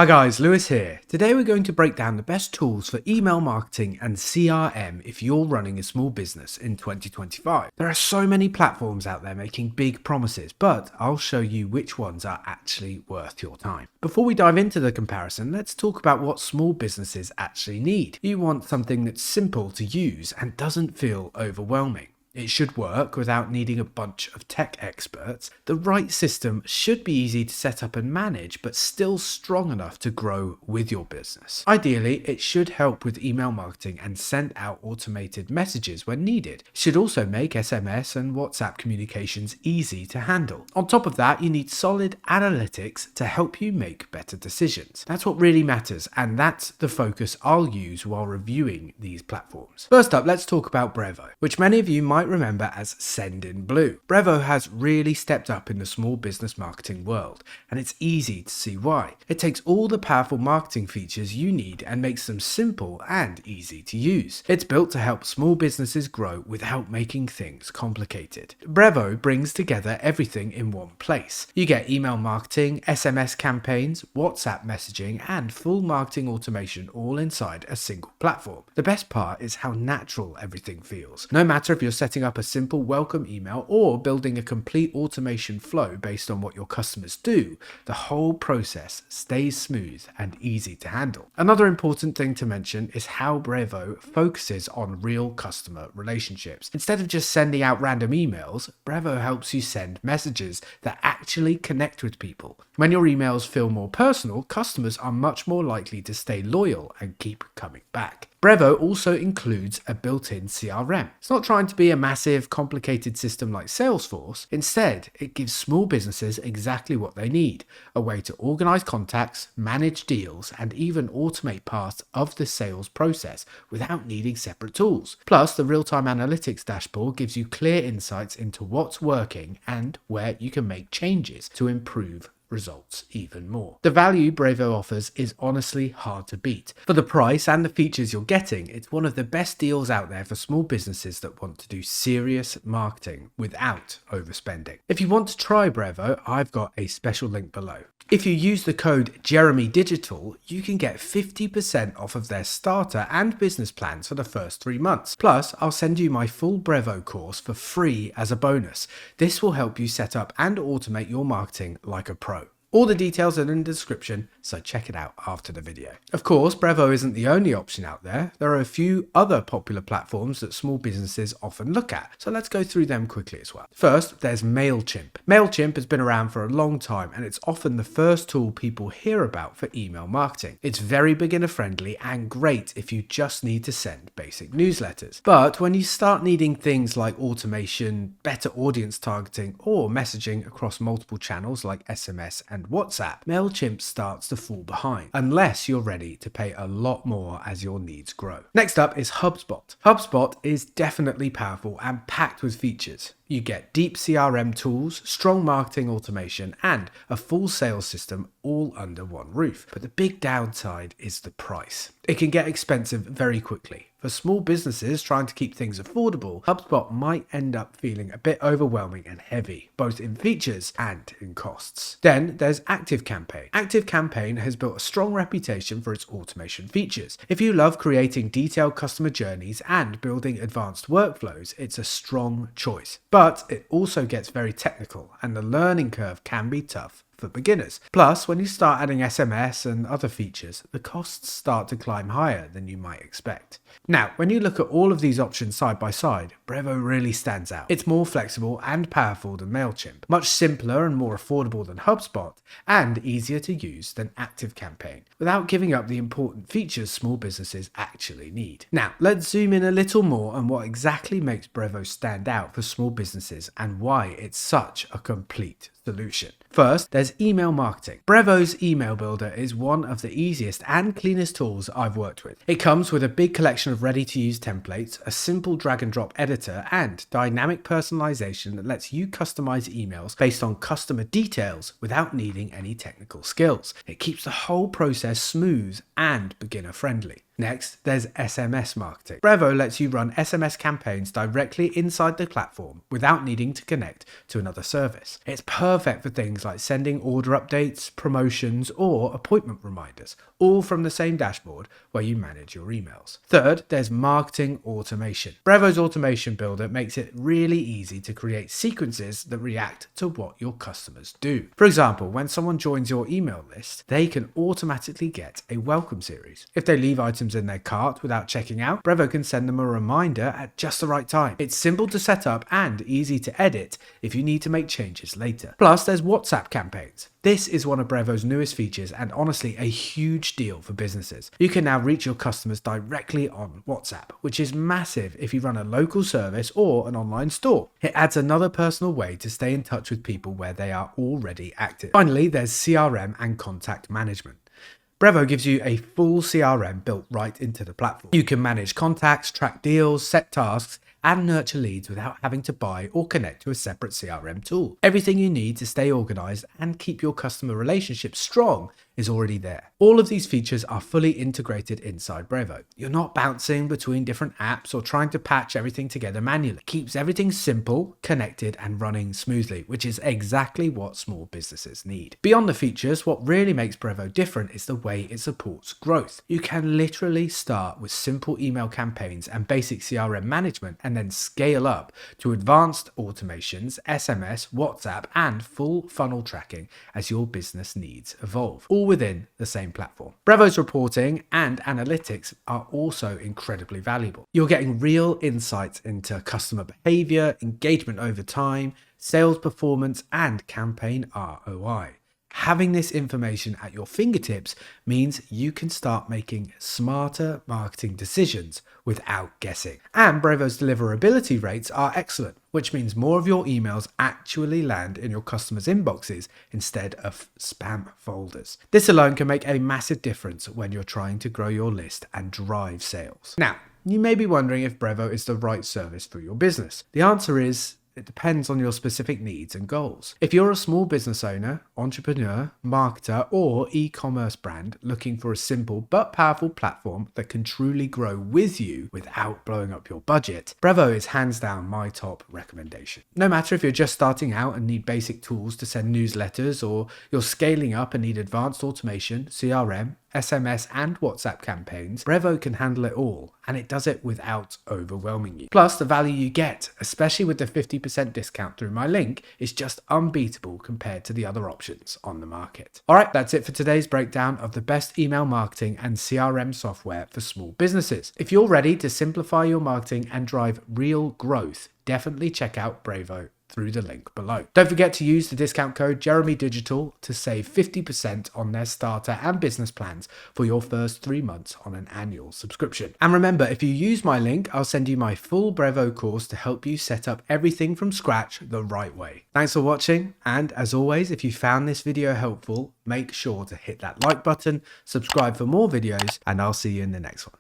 Hi guys, Lewis here. Today we're going to break down the best tools for email marketing and CRM if you're running a small business in 2025. There are so many platforms out there making big promises, but I'll show you which ones are actually worth your time. Before we dive into the comparison, let's talk about what small businesses actually need. You want something that's simple to use and doesn't feel overwhelming. It should work without needing a bunch of tech experts. The right system should be easy to set up and manage, but still strong enough to grow with your business. Ideally, it should help with email marketing and send out automated messages when needed. It should also make SMS and WhatsApp communications easy to handle. On top of that, you need solid analytics to help you make better decisions. That's what really matters, and that's the focus I'll use while reviewing these platforms. First up, let's talk about Brevo, which many of you might remember as Send in Blue. Brevo has really stepped up in the small business marketing world, and it's easy to see why. It takes all the powerful marketing features you need and makes them simple and easy to use. It's built to help small businesses grow without making things complicated. Brevo brings together everything in one place. You get email marketing, SMS campaigns, WhatsApp messaging, and full marketing automation all inside a single platform. The best part is how natural everything feels. No matter if you're setting up a simple welcome email or building a complete automation flow based on what your customers do, the whole process stays smooth and easy to handle. Another important thing to mention is how Brevo focuses on real customer relationships. Instead of just sending out random emails, Brevo helps you send messages that actually connect with people. When your emails feel more personal, customers are much more likely to stay loyal and keep coming back. Brevo also includes a built-in CRM. It's not trying to be a massive, complicated system like Salesforce. Instead, it gives small businesses exactly what they need: a way to organize contacts, manage deals, and even automate parts of the sales process without needing separate tools. Plus, the real-time analytics dashboard gives you clear insights into what's working and where you can make changes to improve results even more. The value Brevo offers is honestly hard to beat. For the price and the features you're getting, it's one of the best deals out there for small businesses that want to do serious marketing without overspending. If you want to try Brevo, I've got a special link below. If you use the code JeremyDigital, you can get 50% off of their starter and business plans for the first 3 months. Plus, I'll send you my full Brevo course for free as a bonus. This will help you set up and automate your marketing like a pro. All the details are in the description, so check it out after the video. Of course, Brevo isn't the only option out there. There are a few other popular platforms that small businesses often look at, so let's go through them quickly as well. First, there's Mailchimp. Mailchimp has been around for a long time, and it's often the first tool people hear about for email marketing. It's very beginner friendly and great if you just need to send basic newsletters. But when you start needing things like automation, better audience targeting, or messaging across multiple channels like SMS and WhatsApp, Mailchimp starts to fall behind, unless you're ready to pay a lot more as your needs grow. Next up is HubSpot. HubSpot is definitely powerful and packed with features. You get deep CRM tools, strong marketing automation, and a full sales system all under one roof. But the big downside is the price. It can get expensive very quickly. For small businesses trying to keep things affordable, HubSpot might end up feeling a bit overwhelming and heavy, both in features and in costs. Then there's ActiveCampaign. ActiveCampaign has built a strong reputation for its automation features. If you love creating detailed customer journeys and building advanced workflows, it's a strong choice. But it also gets very technical, and the learning curve can be tough for beginners. Plus, when you start adding SMS and other features, the costs start to climb higher than you might expect. Now, when you look at all of these options side by side, Brevo really stands out. It's more flexible and powerful than Mailchimp, much simpler and more affordable than HubSpot, and easier to use than ActiveCampaign, without giving up the important features small businesses actually need. Now, let's zoom in a little more on what exactly makes Brevo stand out for small businesses and why it's such a complete solution. First, there's email marketing. Brevo's email builder is one of the easiest and cleanest tools I've worked with. It comes with a big collection of ready-to-use templates, a simple drag-and-drop editor, and dynamic personalization that lets you customize emails based on customer details without needing any technical skills. It keeps the whole process smooth and beginner-friendly. Next, there's SMS marketing. Brevo lets you run SMS campaigns directly inside the platform without needing to connect to another service. It's perfect for things like sending order updates, promotions, or appointment reminders, all from the same dashboard where you manage your emails. Third, there's marketing automation. Brevo's automation builder makes it really easy to create sequences that react to what your customers do. For example, when someone joins your email list, they can automatically get a welcome series. If they leave items in their cart without checking out, Brevo can send them a reminder at just the right time. It's simple to set up and easy to edit if you need to make changes later. Plus, there's WhatsApp campaigns. This is one of Brevo's newest features and honestly a huge deal for businesses. You can now reach your customers directly on WhatsApp, which is massive if you run a local service or an online store. It adds another personal way to stay in touch with people where they are already active. Finally, there's CRM and contact management. Brevo gives you a full CRM built right into the platform. You can manage contacts, track deals, set tasks, and nurture leads without having to buy or connect to a separate CRM tool. Everything you need to stay organized and keep your customer relationships strong is already there. All of these features are fully integrated inside Brevo. You're not bouncing between different apps or trying to patch everything together manually. It keeps everything simple, connected, and running smoothly, which is exactly what small businesses need. Beyond the features, what really makes Brevo different is the way it supports growth. You can literally start with simple email campaigns and basic CRM management and then scale up to advanced automations, SMS, WhatsApp, and full funnel tracking as your business needs evolve, all within the same platform. Brevo's reporting and analytics are also incredibly valuable. You're getting real insights into customer behavior, engagement over time, sales performance, and campaign ROI. Having this information at your fingertips means you can start making smarter marketing decisions without guessing. And Brevo's deliverability rates are excellent, which means more of your emails actually land in your customers' inboxes instead of spam folders. This alone can make a massive difference when you're trying to grow your list and drive sales. Now, you may be wondering if Brevo is the right service for your business. The answer is it depends on your specific needs and goals. If you're a small business owner, entrepreneur, marketer, or e-commerce brand looking for a simple but powerful platform that can truly grow with you without blowing up your budget, Brevo is hands down my top recommendation. No matter if you're just starting out and need basic tools to send newsletters, or you're scaling up and need advanced automation, CRM, SMS, and WhatsApp campaigns, Brevo can handle it all, and it does it without overwhelming you. Plus, the value you get, especially with the 50% discount through my link, is just unbeatable compared to the other options on the market. Alright, that's it for today's breakdown of the best email marketing and CRM software for small businesses. If you're ready to simplify your marketing and drive real growth, definitely check out Brevo through the link below. Don't forget to use the discount code JeremyDigital to save 50% on their starter and business plans for your first 3 months on an annual subscription. And remember, if you use my link, I'll send you my full Brevo course to help you set up everything from scratch the right way. Thanks for watching, and as always, if you found this video helpful, make sure to hit that like button, subscribe for more videos, and I'll see you in the next one.